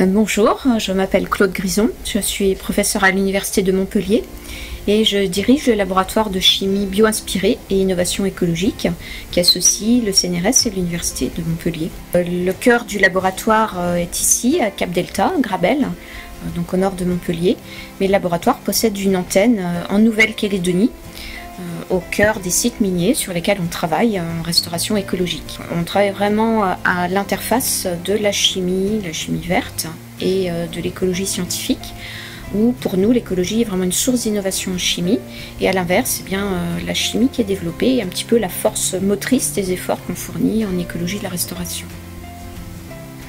Bonjour, je m'appelle Claude Grison, je suis professeure à l'Université de Montpellier et je dirige le laboratoire de chimie bio-inspirée et innovation écologique qui associe le CNRS et l'Université de Montpellier. Le cœur du laboratoire est ici, à Cap Delta, Grabel, donc au nord de Montpellier, mais le laboratoire possède une antenne en Nouvelle-Calédonie, au cœur des sites miniers sur lesquels on travaille en restauration écologique. On travaille vraiment à l'interface de la chimie verte et de l'écologie scientifique, où pour nous l'écologie est vraiment une source d'innovation en chimie, et à l'inverse, la chimie qui est développée est un petit peu la force motrice des efforts qu'on fournit en écologie de la restauration.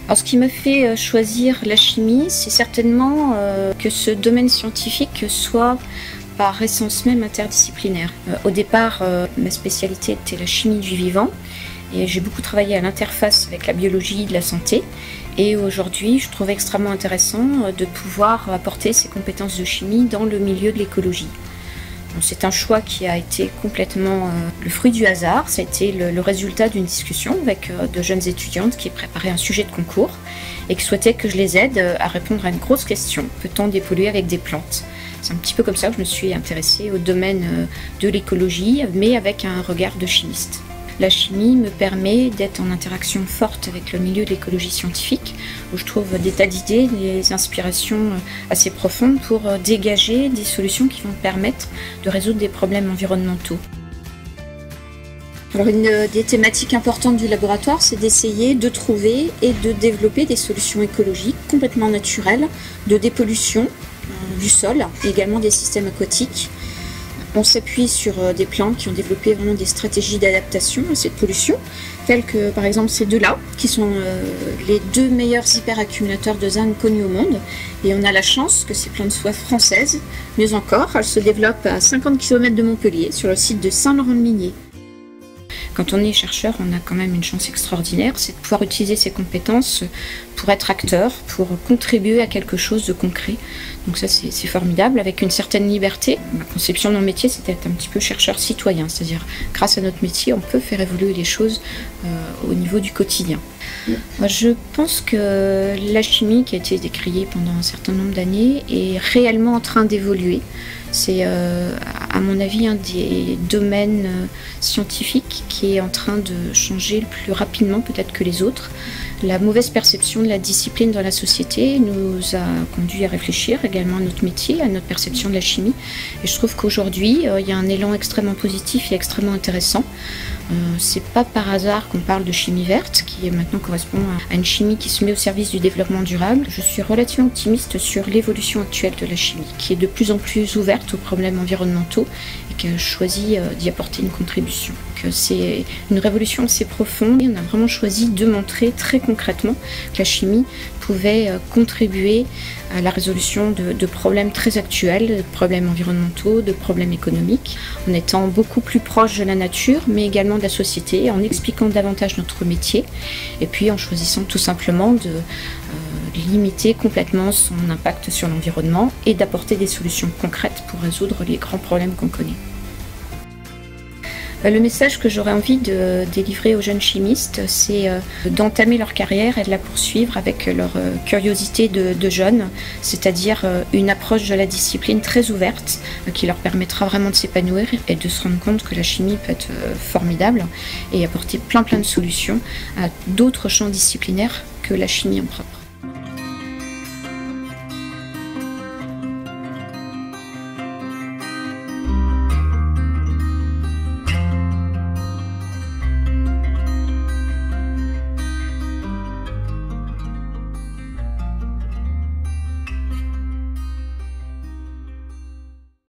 Alors, ce qui me fait choisir la chimie, c'est certainement que ce domaine scientifique soit par essence même interdisciplinaire. Au départ, ma spécialité était la chimie du vivant et j'ai beaucoup travaillé à l'interface avec la biologie de la santé. Et aujourd'hui, je trouve extrêmement intéressant de pouvoir apporter ces compétences de chimie dans le milieu de l'écologie. C'est un choix qui a été complètement le fruit du hasard. Ça a été le résultat d'une discussion avec de jeunes étudiantes qui préparaient un sujet de concours et qui souhaitaient que je les aide à répondre à une grosse question. Peut-on dépolluer avec des plantes ? C'est un petit peu comme ça que je me suis intéressée au domaine de l'écologie, mais avec un regard de chimiste. La chimie me permet d'être en interaction forte avec le milieu de l'écologie scientifique, où je trouve des tas d'idées, des inspirations assez profondes pour dégager des solutions qui vont permettre de résoudre des problèmes environnementaux. Alors, une des thématiques importantes du laboratoire, c'est d'essayer de trouver et de développer des solutions écologiques complètement naturelles de dépollution du sol et également des systèmes aquatiques. On s'appuie sur des plantes qui ont développé vraiment des stratégies d'adaptation à cette pollution, telles que par exemple ces deux-là, qui sont les deux meilleurs hyperaccumulateurs de zinc connus au monde. Et on a la chance que ces plantes soient françaises. Mieux encore, elles se développent à 50 km de Montpellier, sur le site de Saint-Laurent-de-Minier. Quand on est chercheur, on a quand même une chance extraordinaire, c'est de pouvoir utiliser ses compétences pour être acteur, pour contribuer à quelque chose de concret. Donc ça, c'est formidable, avec une certaine liberté. Ma conception de mon métier, c'est d'être un petit peu chercheur-citoyen, c'est-à-dire grâce à notre métier, on peut faire évoluer les choses au niveau du quotidien. Moi, je pense que la chimie, qui a été décriée pendant un certain nombre d'années, est réellement en train d'évoluer. C'est, à mon avis, un des domaines scientifiques qui est en train de changer le plus rapidement peut-être que les autres. La mauvaise perception de la discipline dans la société nous a conduit à réfléchir également à notre métier, à notre perception de la chimie. Et je trouve qu'aujourd'hui, il y a un élan extrêmement positif et extrêmement intéressant. C'est pas par hasard qu'on parle de chimie verte, qui maintenant correspond à une chimie qui se met au service du développement durable. Je suis relativement optimiste sur l'évolution actuelle de la chimie, qui est de plus en plus ouverte aux problèmes environnementaux et qui a choisi d'y apporter une contribution. C'est une révolution assez profonde et on a vraiment choisi de montrer très concrètement que la chimie pouvait contribuer à la résolution de problèmes très actuels, de problèmes environnementaux, de problèmes économiques, en étant beaucoup plus proche de la nature, mais également de la société, en expliquant davantage notre métier, et puis en choisissant tout simplement de limiter complètement son impact sur l'environnement et d'apporter des solutions concrètes pour résoudre les grands problèmes qu'on connaît. Le message que j'aurais envie de délivrer aux jeunes chimistes, c'est d'entamer leur carrière et de la poursuivre avec leur curiosité de jeunes, c'est-à-dire une approche de la discipline très ouverte qui leur permettra vraiment de s'épanouir et de se rendre compte que la chimie peut être formidable et apporter plein de solutions à d'autres champs disciplinaires que la chimie en propre.